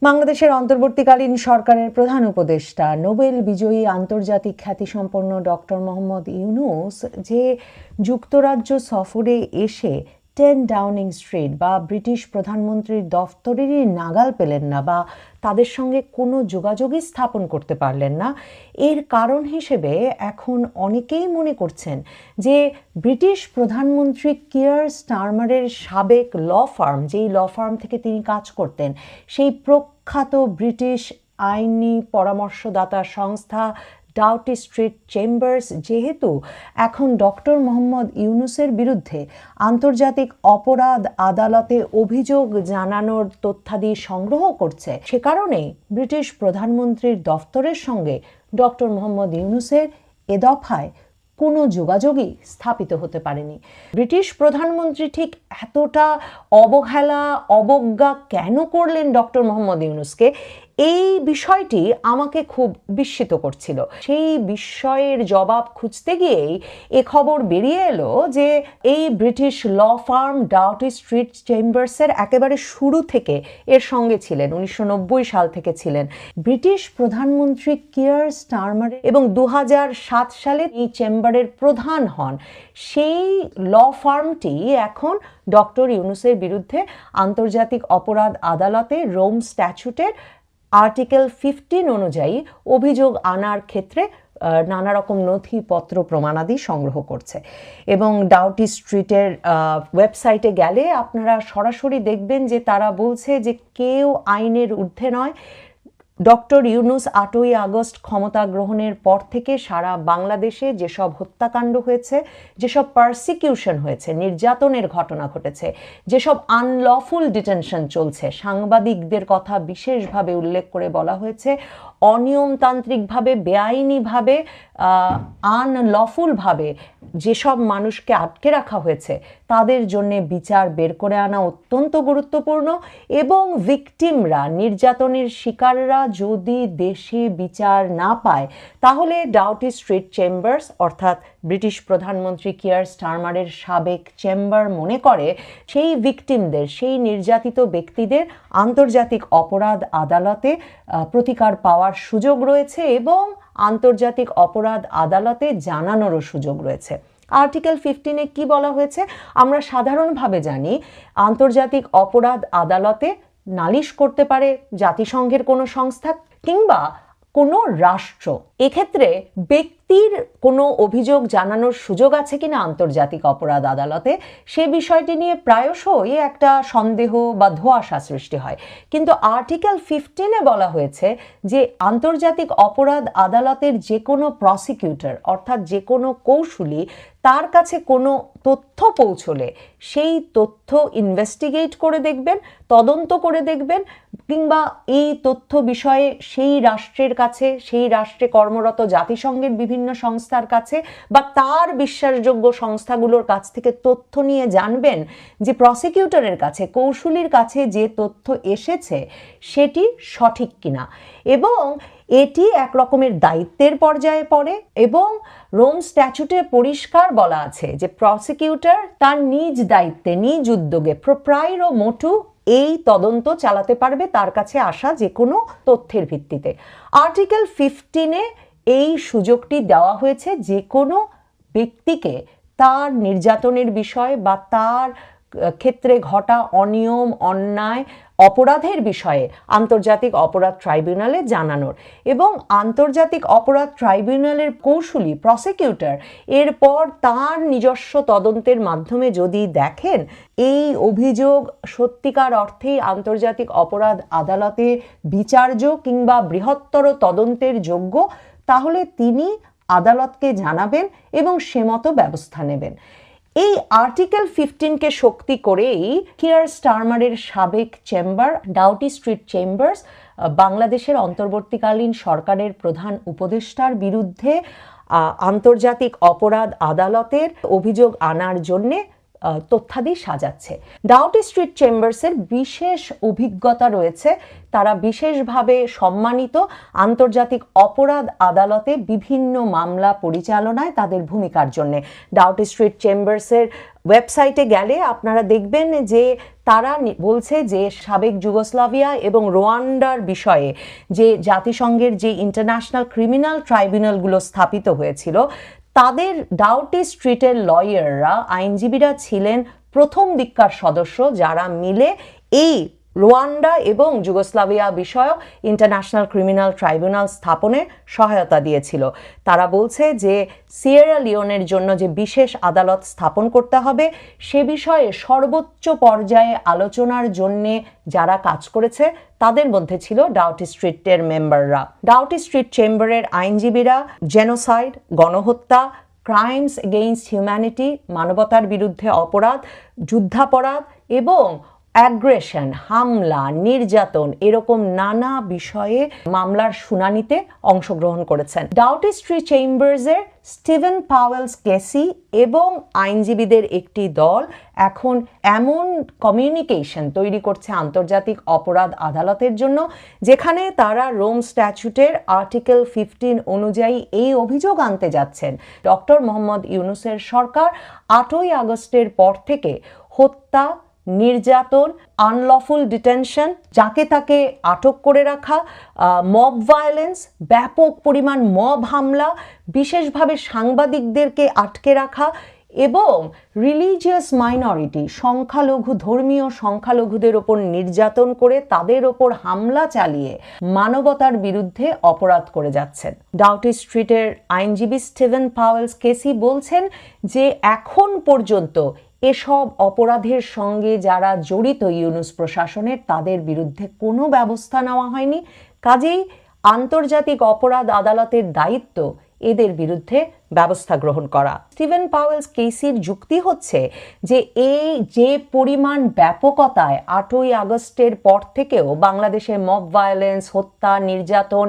বাংলাদেশের অন্তর্বর্তীকালীন সরকারের প্রধান উপদেষ্টা নোবেল বিজয়ী আন্তর্জাতিক খ্যাতিসম্পন্ন ডক্টর মোহাম্মদ ইউনূস যে যুক্তরাজ্য সফরে এসে 10 ডাউনিং স্ট্রিট বা ব্রিটিশ প্রধানমন্ত্রীর দফতরেরই নাগাল পেলেন না বা তাদের সঙ্গে কোনো যোগাযোগই স্থাপন করতে পারলেন না, এর কারণ হিসেবে এখন অনেকেই মনে করছেন যে ব্রিটিশ প্রধানমন্ত্রী কিয়ার স্টারমারের সাবেক ল ফার্ম, যেই ল ফার্ম থেকে তিনি কাজ করতেন, সেই প্রখ্যাত ব্রিটিশ আইনি পরামর্শদাতা সংস্থা ডাউটি স্ট্রিট চেম্বার্স যেহেতু এখন ডক্টর মোহাম্মদ ইউনূসের বিরুদ্ধে আন্তর্জাতিক অপরাধ আদালতে অভিযোগ জানানোর তথ্যাদি সংগ্রহ করছে, সে কারণেই ব্রিটিশ প্রধানমন্ত্রীর দফতরের সঙ্গে ডক্টর মোহাম্মদ ইউনূসের এ দফায় কোনো যোগাযোগই স্থাপিত হতে পারেনি। ব্রিটিশ প্রধানমন্ত্রী ঠিক এতটা অবহেলা অবজ্ঞা কেন করলেন ডক্টর মোহাম্মদ ইউনূসকে, এই বিষয়টি আমাকে খুব বিস্মিত করছিল। সেই বিস্ময়ের জবাব খুঁজতে গিয়েই এ খবর বেরিয়ে এলো যে এই British law firm Doughty Street চেম্বার্সের একেবারে শুরু থেকে এর সঙ্গে ছিলেন, 1990 সাল থেকে ছিলেন ব্রিটিশ প্রধানমন্ত্রী কিয়ার স্টারমার, এবং 2007 সালে এই চেম্বারের প্রধান হন। সেই ল ফার্মটি এখন ডক্টর ইউনূসের বিরুদ্ধে আন্তর্জাতিক অপরাধ আদালতে রোম স্ট্যাচুটের আর্টিকেল 15 অনুযায়ী অভিযোগ আনার ক্ষেত্রে নানা রকম নথিপত্র প্রমাণাদি সংগ্রহ করছে। এবং ডাউটি স্ট্রিটের ওয়েবসাইটে গেলে আপনারা সরাসরি দেখবেন যে তারা বলছে যে কেউ আইনের ঊর্ধ্বে নয়। ডক্টর ইউনূস 8ই আগস্ট ক্ষমতা গ্রহণের পর থেকে সারা বাংলাদেশে যেসব হত্যাকাণ্ড হয়েছে, যেসব পারসিকিউশন হয়েছে, নির্যাতনের ঘটনা ঘটেছে, যেসব আনলফুল ডিটেনশন চলছে, সাংবাদিকদের কথা বিশেষভাবে উল্লেখ করে বলা হয়েছে, অনিয়মতান্ত্রিকভাবে বেআইনিভাবে আনলফুলভাবে যেসব মানুষকে আটকে রাখা হয়েছে তাদের জন্য বিচার বের করে আনা অত্যন্ত গুরুত্বপূর্ণ। এবং ভিকটিমরা, নির্যাতনের শিকাররা যদি দেশে বিচার না পায় তাহলে ডাউটি স্ট্রিট চেম্বার্স অর্থাৎ ব্রিটিশ প্রধানমন্ত্রী কিয়ার স্টারমারের সাবেক চেম্বার মনে করে সেই ভিকটিমদের, সেই নির্যাতিত ব্যক্তিদের আন্তর্জাতিক অপরাধ আদালতে প্রতিকার পাওয়ার সুযোগ রয়েছে এবং আন্তর্জাতিক অপরাধ আদালতে জানানোরও সুযোগ রয়েছে। আর্টিকেল 15-এ কি বলা হয়েছে আমরা সাধারণভাবে জানি, আন্তর্জাতিক অপরাধ আদালতে নালিশ করতে পারে জাতিসংঘের কোনো সংস্থা কিংবা কোনো রাষ্ট্র। এক্ষেত্রে ব্যক্তির কোনো অভিযোগ জানানোর সুযোগ আছে কিনা আন্তর্জাতিক অপরাধ আদালতে, সে বিষয়টি নিয়ে প্রায়শই একটা সন্দেহ বা ধোঁয়াশা সৃষ্টি হয়। কিন্তু আর্টিকেল 15-এ বলা হয়েছে যে আন্তর্জাতিক অপরাধ আদালতের যে কোনো প্রসিকিউটর অর্থাৎ যে কোনো কৌশলী তার কাছে কোনো তথ্য পৌঁছলে সেই তথ্য ইনভেস্টিগেট করে দেখবেন, তদন্ত করে দেখবেন, কিংবা এই তথ্য বিষয়ে সেই রাষ্ট্রের কাছে, সেই রাষ্ট্রে কর্মরত জাতিসংঘের বিভিন্ন সংস্থার কাছে বা তার বিশ্বাসযোগ্য সংস্থাগুলোর কাছ থেকে তথ্য নিয়ে জানবেন যে প্রসিকিউটরের কাছে, কৌশলীর কাছে যে তথ্য এসেছে সেটি সঠিক কিনা। এবং এটি এক রকমের দায়িত্বের পর্যায়ে পড়ে এবং রোম স্ট্যাচুটে পরিষ্কার বলা আছে যে প্রসিকিউটর তার নিজ দায়িত্বে, নিজ উদ্যোগে, প্রোপ্রাইরো মোটু এই তদন্ত চালাতে পারবে তার কাছে আসা যে কোনো তথ্যের ভিত্তিতে। আর্টিকেল 15-এ এই সুযোগটি দেওয়া হয়েছে যে কোনো ব্যক্তিকে তার নির্যাতনের বিষয় বা তার ক্ষেত্রে ঘটা অনিয়ম, অন্যায়, অপরাধের বিষয়ে আন্তর্জাতিক অপরাধ ট্রাইব্যুনালে জানানোর। এবং আন্তর্জাতিক অপরাধ ট্রাইব্যুনালের কৌশলী প্রসিকিউটর এরপর তার নিজস্ব তদন্তের মাধ্যমে যদি দেখেন এই অভিযোগ সত্যিকার অর্থেই আন্তর্জাতিক অপরাধ আদালতে বিচার্য কিংবা বৃহত্তর তদন্তের যোগ্য, তাহলে তিনি আদালতকে জানাবেন এবং সে মতো ব্যবস্থা নেবেন। এই আর্টিকেল 15-কে শক্তি করেই কিয়ার স্টারমারের সাবেক চেম্বার ডাউটি স্ট্রিট চেম্বার্স বাংলাদেশের অন্তর্বর্তীকালীন সরকারের প্রধান উপদেষ্টার বিরুদ্ধে আন্তর্জাতিক অপরাধ আদালতের অভিযোগ আনার জন্যে তথ্যাদি সাজাচ্ছে। ডাউটি স্ট্রিট চেম্বার্সের বিশেষ অভিজ্ঞতা রয়েছে, তারা বিশেষভাবে সম্মানিত আন্তর্জাতিক অপরাধ আদালতে বিভিন্ন মামলা পরিচালনায় তাদের ভূমিকার জন্য। ডাউটি স্ট্রিট চেম্বার্সের ওয়েবসাইটে গেলে আপনারা দেখবেন যে তারা বলছে যে সাবেক যুগোস্লাভিয়া এবং রোয়ান্ডার বিষয়ে যে জাতিসংঘের যে ইন্টারন্যাশনাল ক্রিমিনাল ট্রাইব্যুনালগুলো স্থাপিত হয়েছিল, তাদের ডাউটি স্ট্রিটের লয়াররা, আইনজীবীরা ছিলেন প্রথম দিককার সদস্য যারা মিলে এই রোয়ান্ডা এবং যুগোস্লাভিয়া বিষয়ক ইন্টারন্যাশনাল ক্রিমিনাল ট্রাইব্যুনাল স্থাপনে সহায়তা দিয়েছিল। তারা বলছে যে সিয়েরা লিওনের জন্য যে বিশেষ আদালত স্থাপন করতে হবে সে বিষয়ে সর্বোচ্চ পর্যায়ে আলোচনার জন্যে যারা কাজ করেছে তাদের মধ্যে ছিল ডাউটি স্ট্রিটের মেম্বাররা। ডাউটি স্ট্রিট চেম্বারের আইনজীবীরা জেনোসাইড, গণহত্যা, ক্রাইমস এগেইনস্ট হিউম্যানিটি, মানবতার বিরুদ্ধে অপরাধ, যুদ্ধাপরাধ এবং অ্যাগ্রেশন, হামলা, নির্যাতন এরকম নানা বিষয়ে মামলার শুনানিতে অংশগ্রহণ করেছেন। ডাউটি স্ট্রিট চেম্বার্সের স্টিভেন পাওয়েলস কেসি এবং আইনজীবীদের একটি দল এখন এমন কমিউনিকেশন তৈরি করছে আন্তর্জাতিক অপরাধ আদালতের জন্য, যেখানে তারা রোম স্ট্যাচুটের আর্টিকেল 15 অনুযায়ী এই অভিযোগ আনতে যাচ্ছেন ডক্টর মোহাম্মদ ইউনূসের সরকার 8ই আগস্টের পর থেকে হত্যা, নির্যাতন, আনলফুল ডিটেনশন, যাকে তাকে আটক করে রাখা, মব ভায়োলেন্স, ব্যাপক পরিমাণ মব হামলা, বিশেষভাবে সাংবাদিকদেরকে আটকে রাখা এবং রিলিজিয়াস মাইনরিটি, সংখ্যালঘু, ধর্মীয় সংখ্যালঘুদের ওপর নির্যাতন করে তাদের ওপর হামলা চালিয়ে মানবতার বিরুদ্ধে অপরাধ করে যাচ্ছেন। ডাউটি স্ট্রিটের আইনজীবী স্টিভেন পাওয়েলস কেসি বলছেন যে এখন পর্যন্ত এসব অপরাধের সঙ্গে যারা জড়িত ইউনূস প্রশাসনের, তাদের বিরুদ্ধে কোনো ব্যবস্থা নেওয়া হয়নি। কাজেই আন্তর্জাতিক অপরাধ আদালতের দায়িত্ব এদের বিরুদ্ধে ব্যবস্থা গ্রহণ করা। স্টিভেন পাওয়েলস কেসির যুক্তি হচ্ছে যে এই যে পরিমাণ ব্যাপকতায় 8ই আগস্টের পর থেকেও বাংলাদেশে মব ভায়োলেন্স, হত্যা, নির্যাতন,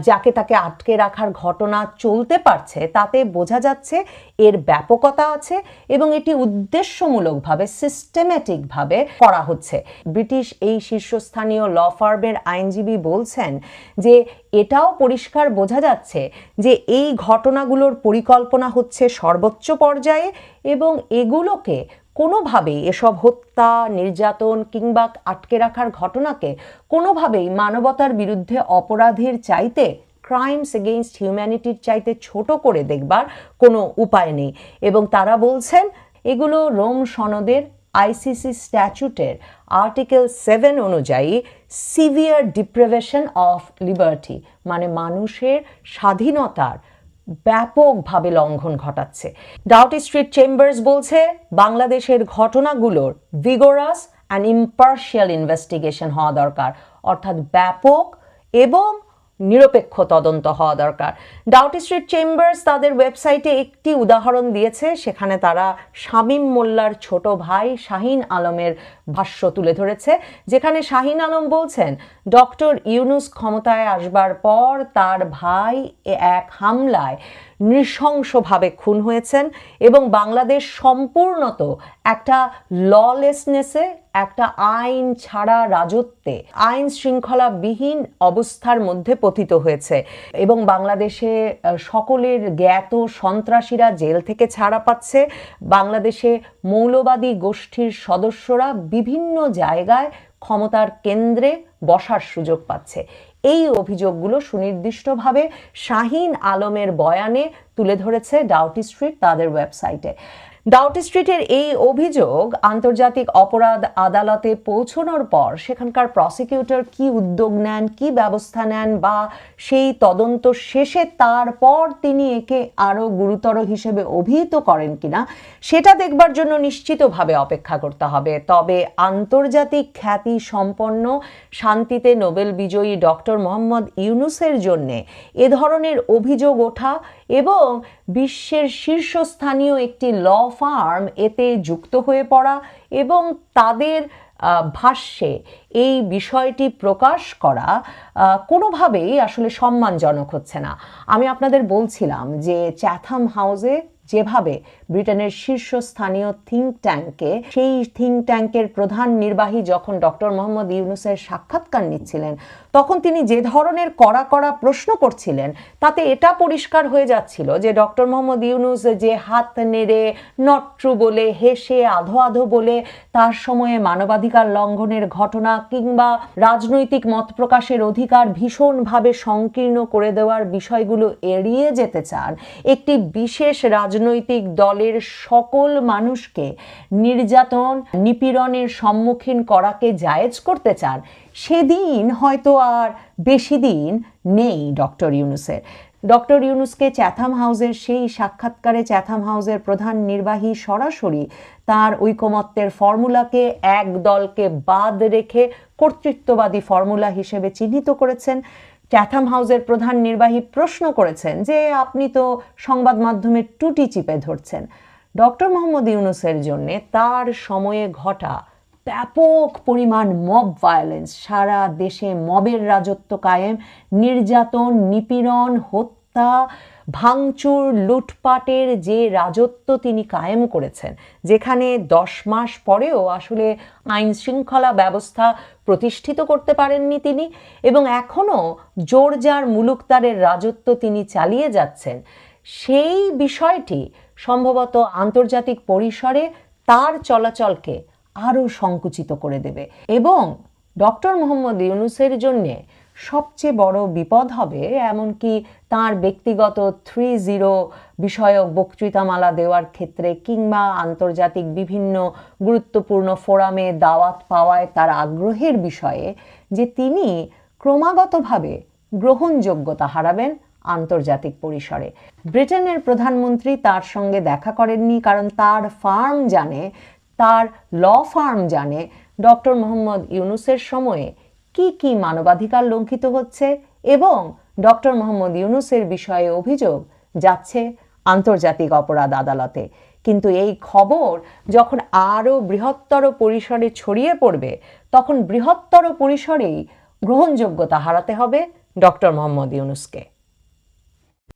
যাকে তাকে আটকে রাখার ঘটনা চলতে পারছে, তাতে বোঝা যাচ্ছে এর ব্যাপকতা আছে এবং এটি উদ্দেশ্যমূলকভাবে, সিস্টেম্যাটিকভাবে করা হচ্ছে। ব্রিটিশ এই শীর্ষস্থানীয় ল ফার্মের আইনজীবী বলছেন যে এটাও পরিষ্কার বোঝা যাচ্ছে যে এই ঘটনাগুলোর পরিকল্পনা হচ্ছে সর্বোচ্চ পর্যায়ে এবং এগুলোকে কোনোভাবেই, এসব হত্যা, নির্যাতন কিংবা আটকে রাখার ঘটনাকে কোনোভাবেই মানবতার বিরুদ্ধে অপরাধের চাইতে, ক্রাইমস এগেইনস্ট হিউম্যানিটির চাইতে ছোট করে দেখবার কোনো উপায় নেই। এবং তারা বলছেন এগুলো রোম সনদের আইসিসি স্ট্যাচুটের আর্টিকেল 7 অনুযায়ী সিভিয়ার ডিপ্রিভেশন অফ লিবার্টি, মানে মানুষের স্বাধীনতার ব্যাপকভাবে লঙ্ঘন ঘটাচ্ছে। ডাউটি স্ট্রিট চেম্বার্স বলছে বাংলাদেশের ঘটনাগুলোর ভিগোরাস অ্যান্ড ইম্পার্শিয়াল ইনভেস্টিগেশন হওয়া দরকার, অর্থাৎ ব্যাপক এবং নিরপেক্ষ তদন্ত হওয়া দরকার। ডাউটি স্ট্রিট চেম্বার্স তাদের ওয়েবসাইটে একটি উদাহরণ দিয়েছে, সেখানে তারা শামীম মোল্লার ছোট ভাই শাহিন আলমের ভাষ্য তুলে ধরেছে, যেখানে শাহিন আলম বলছেন ডক্টর ইউনূস ক্ষমতায় আসবার পর তার ভাই এক হামলায় নৃশংসভাবে খুন হয়েছেন এবং বাংলাদেশ সম্পূর্ণত একটা ললেসনেসে, একটা আইন ছাড়া রাজত্বে, আইন শৃঙ্খলাবিহীন অবস্থার মধ্যে পতিত হয়েছে এবং বাংলাদেশে সকলের জ্ঞাত সন্ত্রাসীরা জেল থেকে ছাড়া পাচ্ছে। বাংলাদেশে মৌলবাদী গোষ্ঠীর সদস্যরা বিভিন্ন জায়গায় ক্ষমতার কেন্দ্রে বসার সুযোগ পাচ্ছে। এই অভিযোগগুলো সুনির্দিষ্টভাবে শাহিন আলমের বয়ানে তুলে ধরেছে ডাউটি স্ট্রিট তাদের ওয়েবসাইটে। ডাউটি স্ট্রিটের এই অভিযোগ আন্তর্জাতিক অপরাধ আদালতে পৌঁছানোর পর সেখানকার প্রসিকিউটর কি উদ্যোগ নেন, কি ব্যবস্থা নেন বা সেই তদন্ত শেষে তারপর তিনি একে আরও গুরুতর হিসেবে অভিহিত করেন কিনা সেটা দেখবার জন্য নিশ্চিতভাবে অপেক্ষা করতে হবে। তবে আন্তর্জাতিক খ্যাতি সম্পন্ন, শান্তিতে নোবেল বিজয়ী ডক্টর মোহাম্মদ ইউনূসের জন্যে এ ধরনের অভিযোগ ওঠা এবং বিশ্বের শীর্ষস্থানীয় একটি ল ফার্ম এতে যুক্ত হয়ে পড়া এবং তাদের ভাষ্যে এই বিষয়টি প্রকাশ করা কোনোভাবেই আসলে সম্মানজনক হচ্ছে না। আমি আপনাদের বলছিলাম যে চ্যাথাম হাউসে যেভাবে ব্রিটেনের শীর্ষস্থানীয় থিঙ্ক ট্যাঙ্কে, সেই থিঙ্ক ট্যাঙ্কের প্রধান নির্বাহী যখন ডক্টর মোহাম্মদ ইউনূসের সাক্ষাৎকার নিচ্ছিলেন, তখন তিনি যে ধরনের কড়া কড়া প্রশ্ন করছিলেন, তাতে এটা পরিষ্কার হয়ে যাচ্ছিল যে ডক্টর মোহাম্মদ ইউনূস যে হাত নেড়ে, নট ট্রু বলে, হেসে, আধো আধো বলে তার সময়ে মানবাধিকার লঙ্ঘনের ঘটনা কিংবা রাজনৈতিক মত প্রকাশের অধিকার ভীষণভাবে সংকীর্ণ করে দেওয়ার বিষয়গুলো এড়িয়ে যেতে চান, একটি বিশেষ রাজনৈতিক দলের সকল মানুষকে নির্যাতন, নিপীড়নের সম্মুখীন করাকে জায়েজ করতে চান, সেদিন হয়তো আর বেশি দিন নেই ডক্টর ইউনূসের। ডক্টর ইউনূসকে চ্যাথাম হাউসের সেই সাক্ষাৎকারে চ্যাথাম হাউসের প্রধান নির্বাহী সরাসরি তার ঐকমত্যের ফর্মুলাকে এক দলকে বাদ রেখে কর্তৃত্ববাদী ফর্মুলা হিসেবে চিহ্নিত করেছেন। চ্যাথাম হাউসের প্রধান নির্বাহী প্রশ্ন করেছেন যে আপনি তো সংবাদ মাধ্যমের টুটি চিপে ধরছেন। ডক্টর মোহাম্মদ ইউনূসের জন্যে তার সময়ে ঘটা ব্যাপক পরিমাণ মব ভায়োলেন্স, সারা দেশে মবের রাজত্ব কায়েম, নির্যাতন, নিপীড়ন, হত্যা, ভাঙচুর, লুটপাটের যে রাজত্ব তিনি কায়েম করেছেন, যেখানে 10 মাস পরেও আসলে আইন শৃঙ্খলা ব্যবস্থা প্রতিষ্ঠিত করতে পারেননি তিনি, এবং এখনও জোরজার মুলুকতারের রাজত্ব তিনি চালিয়ে যাচ্ছেন, সেই বিষয়টি সম্ভবত আন্তর্জাতিক পরিসরে তার চলাচলকে আরও সংকুচিত করে দেবে। এবং ডক্টর মোহাম্মদ ইউনূসের জন্যে সবচেয়ে বড় বিপদ হবে এমনকি তার ব্যক্তিগত 3-0 বিষয়ক বক্তৃতামালা দেওয়ার ক্ষেত্রে কিংবা আন্তর্জাতিক বিভিন্ন গুরুত্বপূর্ণ ফোরামে দাওয়াত পাওয়ায় তার আগ্রহের বিষয়ে, যে তিনি ক্রমাগতভাবে গ্রহণযোগ্যতা হারাবেন আন্তর্জাতিক পরিসরে। ব্রিটেনের প্রধানমন্ত্রী তার সঙ্গে দেখা করেননি, কারণ তার ফার্ম জানে, তার ল ফার্ম জানে ডক্টর মোহাম্মদ ইউনূসের সময়ে কি কি মানবাধিকার লঙ্ঘিত হচ্ছে, এবং ডক্টর মোহাম্মদ ইউনূসের বিষয়ে অভিযোগ যাচ্ছে আন্তর্জাতিক অপরাধ আদালতে। কিন্তু এই খবর যখন আরও বৃহত্তর পরিসরে ছড়িয়ে পড়বে, তখন বৃহত্তর পরিসরেই গ্রহণযোগ্যতা হারাতে হবে ডক্টর মোহাম্মদ ইউনূসকে।